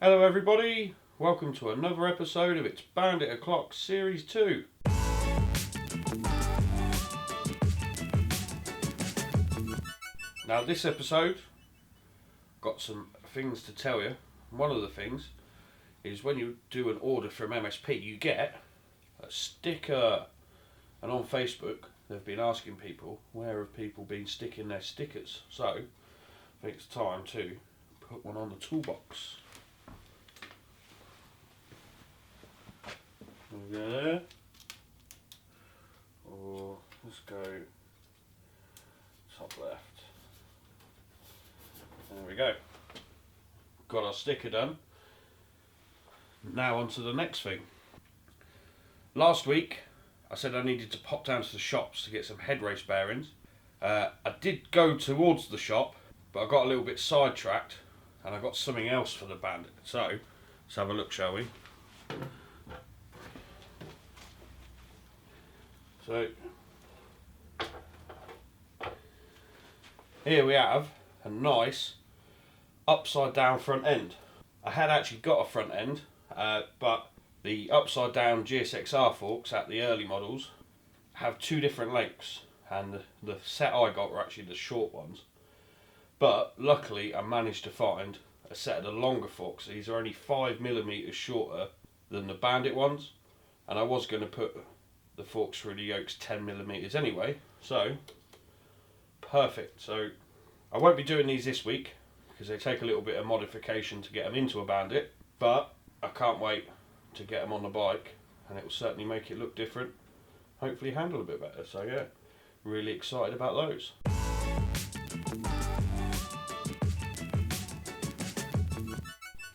Hello everybody, welcome to another episode of It's Bandit O'Clock Series 2. Now this episode, got some things to tell you. One of the things is when you do an order from MSP you get a sticker, and on Facebook they've been asking people where have people been sticking their stickers, so I think it's time to put one on the toolbox. There, or let's go top left. There we go. Got our sticker done. Now on to the next thing. Last week I said I needed to pop down to the shops to get some head race bearings. I did go towards the shop, but I got a little bit sidetracked and I got something else for the Bandit. So let's have a look, shall we? So here we have a nice upside down front end. I had actually got a front end, but the upside down GSX-R forks at the early models have two different lengths, and the set I got were actually the short ones. But luckily I managed to find a set of the longer forks. These are only 5mm shorter than the Bandit ones, and I was going to put the forks through the yokes 10mm anyway, so perfect. So I won't be doing these this week because they take a little bit of modification to get them into a Bandit, but I can't wait to get them on the bike, and it will certainly make it look different, hopefully handle a bit better. So yeah, really excited about those.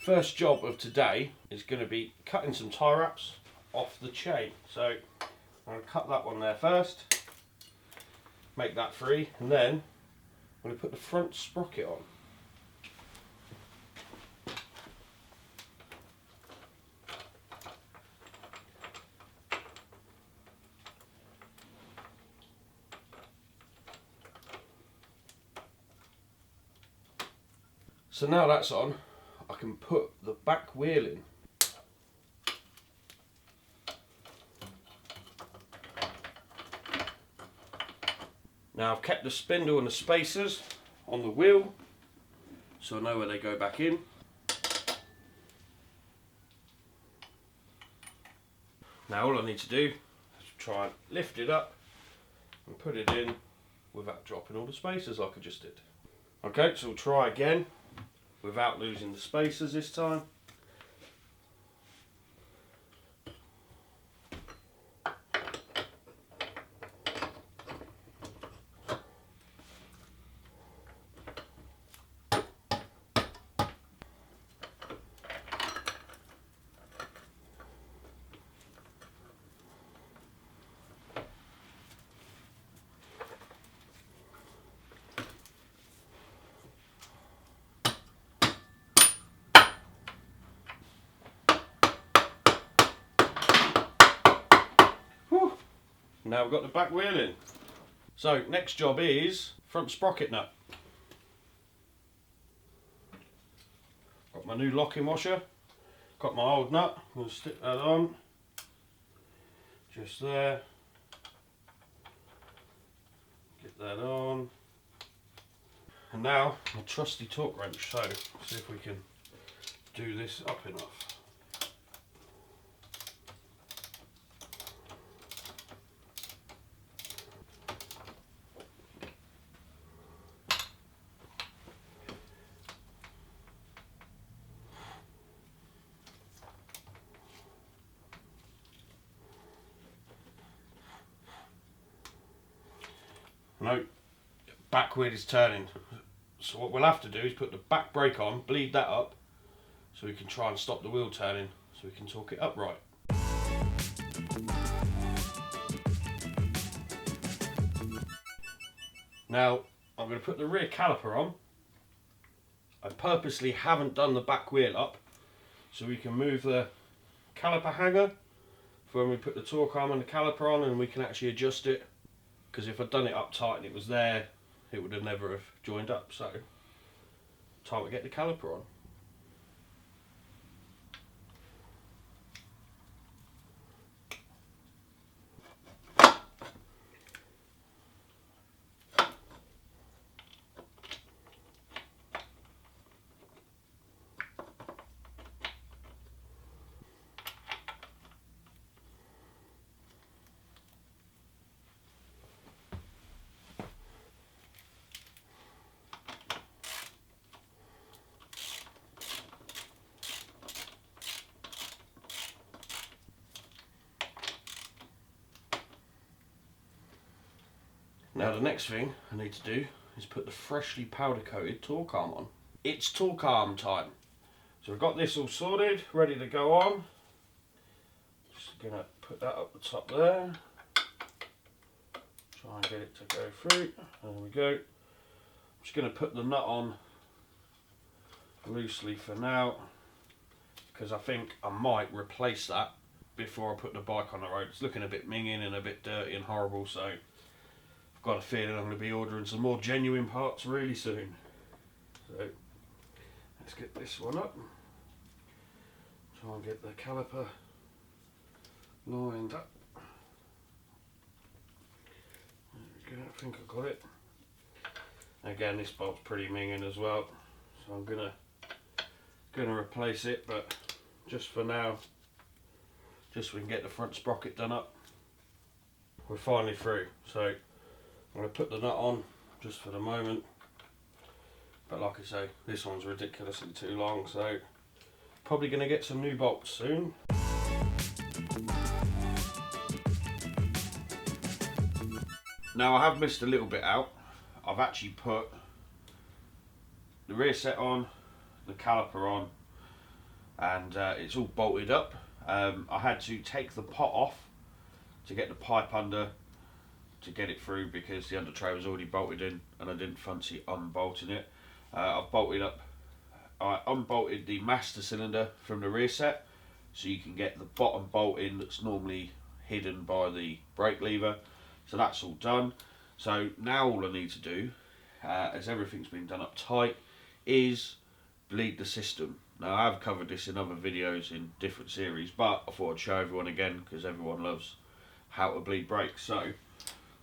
First job of today is going to be cutting some tie wraps off the chain. So I'm going to cut that one there first, make that free, and then I'm going to put the front sprocket on. So now that's on, I can put the back wheel in. Now I've kept the spindle and the spacers on the wheel, so I know where they go back in. Now all I need to do is try and lift it up and put it in without dropping all the spacers like I just did. Okay, so we'll try again without losing the spacers this time. Now we've got the back wheel in. So next job is front sprocket nut. Got my new locking washer, got my old nut, I'm going to stick that on, just there, get that on, and now my trusty torque wrench. So see if we can do this up enough. No, back wheel is turning. So what we'll have to do is put the back brake on, bleed that up, so we can try and stop the wheel turning, so we can torque it upright. Now I'm going to put the rear caliper on. I purposely haven't done the back wheel up, so we can move the caliper hanger for when we put the torque arm and the caliper on, and we can actually adjust it. Because if I'd done it up tight and it was there, it would have never have joined up. So time to get the caliper on. Now the next thing I need to do is put the freshly powder coated torque arm on. It's torque arm time. So I've got this all sorted, ready to go on. Just gonna put that up the top there. Try and get it to go through. There we go. I'm just gonna put the nut on loosely for now, because I think I might replace that before I put the bike on the road. It's looking a bit minging and a bit dirty and horrible, so I've got a feeling I'm going to be ordering some more genuine parts really soon. So let's get this one up. Try and get the caliper lined up. There we go, I think I got it. Again, this bolt's pretty minging as well, so I'm gonna replace it, but just for now, just so we can get the front sprocket done up. We're finally through, so I'm going to put the nut on just for the moment, but like I say, this one's ridiculously too long, so probably going to get some new bolts soon. Now I have missed a little bit out. I've actually put the rear set on, the caliper on, and it's all bolted up. I had to take the pot off to get the pipe under to get it through, because the under tray was already bolted in and I didn't fancy unbolting it. I unbolted the master cylinder from the rear set, so you can get the bottom bolt in that's normally hidden by the brake lever. So that's all done. So now all I need to do, as everything's been done up tight, is bleed the system. Now I have covered this in other videos in different series, but I thought I'd show everyone again because everyone loves how to bleed brakes. So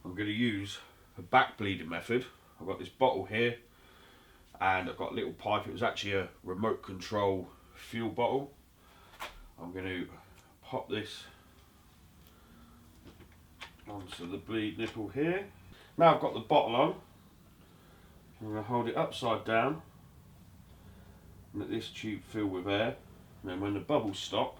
I'm going to use a back bleeding method. I've got this bottle here and I've got a little pipe. It was actually a remote control fuel bottle. I'm going to pop this onto the bleed nipple here. Now I've got the bottle on, I'm going to hold it upside down and let this tube fill with air, and then when the bubbles stop,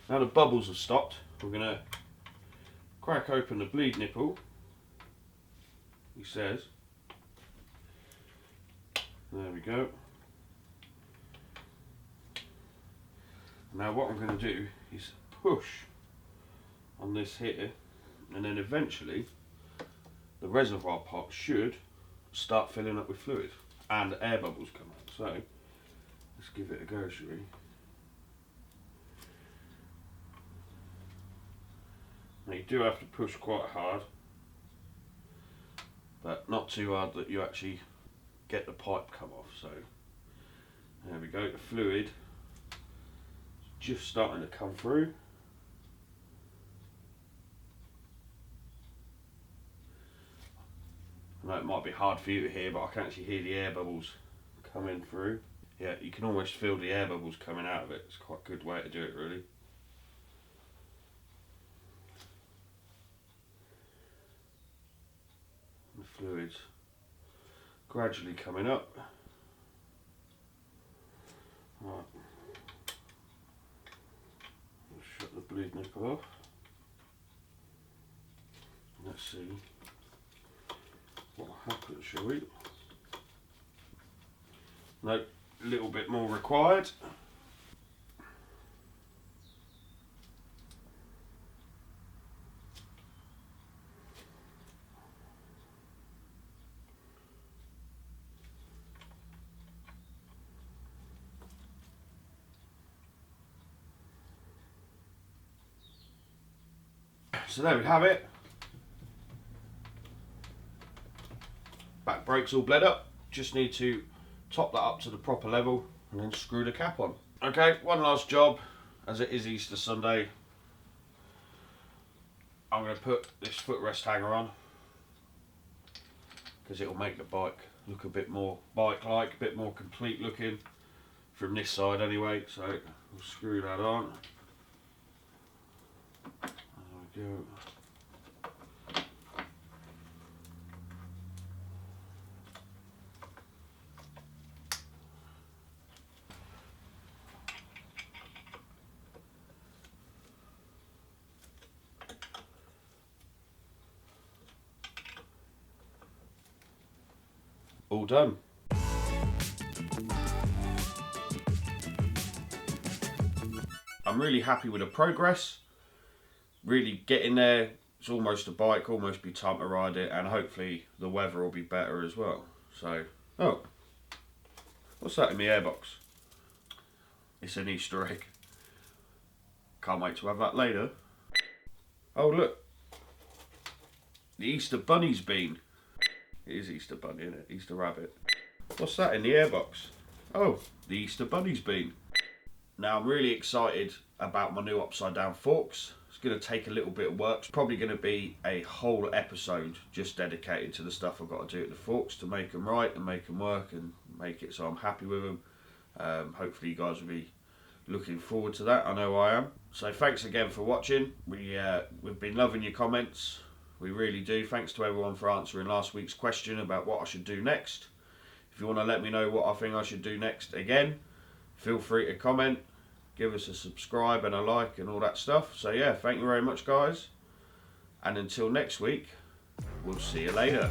now the bubbles have stopped, we're going to crack open the bleed nipple, he says. There we go. Now what I'm going to do is push on this here, and then eventually the reservoir pot should start filling up with fluid and air bubbles come out. So let's give it a go, shall we? Now you do have to push quite hard, but not too hard that you actually get the pipe come off. So there we go, the fluid is just starting to come through. I know it might be hard for you to hear, but I can actually hear the air bubbles coming through. Yeah, you can almost feel the air bubbles coming out of it. It's quite a good way to do it, really. The fluid's gradually coming up. Right. Let's shut the bleed nipple off. Let's see what happens, shall we? No, a little bit more required. So there we have it. Back brake's all bled up. Just need to top that up to the proper level and then screw the cap on. Okay, one last job, as it is Easter Sunday. I'm going to put this footrest hanger on because it'll make the bike look a bit more bike-like, a bit more complete looking from this side anyway. So we'll screw that on. There we go. all done. I'm really happy with the progress. Really getting there. It's almost a bike, almost be time to ride it, and hopefully the weather will be better as well. So, oh, what's that in the airbox? It's an Easter egg. Can't wait to have that later. Oh look, the Easter Bunny's been. It is Easter Bunny, isn't it? Easter Rabbit. What's that in the airbox? Oh, the Easter Bunny's been. Now I'm really excited about my new upside down forks. It's going to take a little bit of work. It's probably going to be a whole episode just dedicated to the stuff I've got to do with the forks to make them right and make them work and make it so I'm happy with them. Hopefully you guys will be looking forward to that. I know I am. So thanks again for watching. We've been loving your comments. We really do. Thanks to everyone for answering last week's question about what I should do next. If you want to let me know what I think I should do next again, feel free to comment. Give us a subscribe and a like and all that stuff. So yeah, thank you very much guys. And until next week, we'll see you later.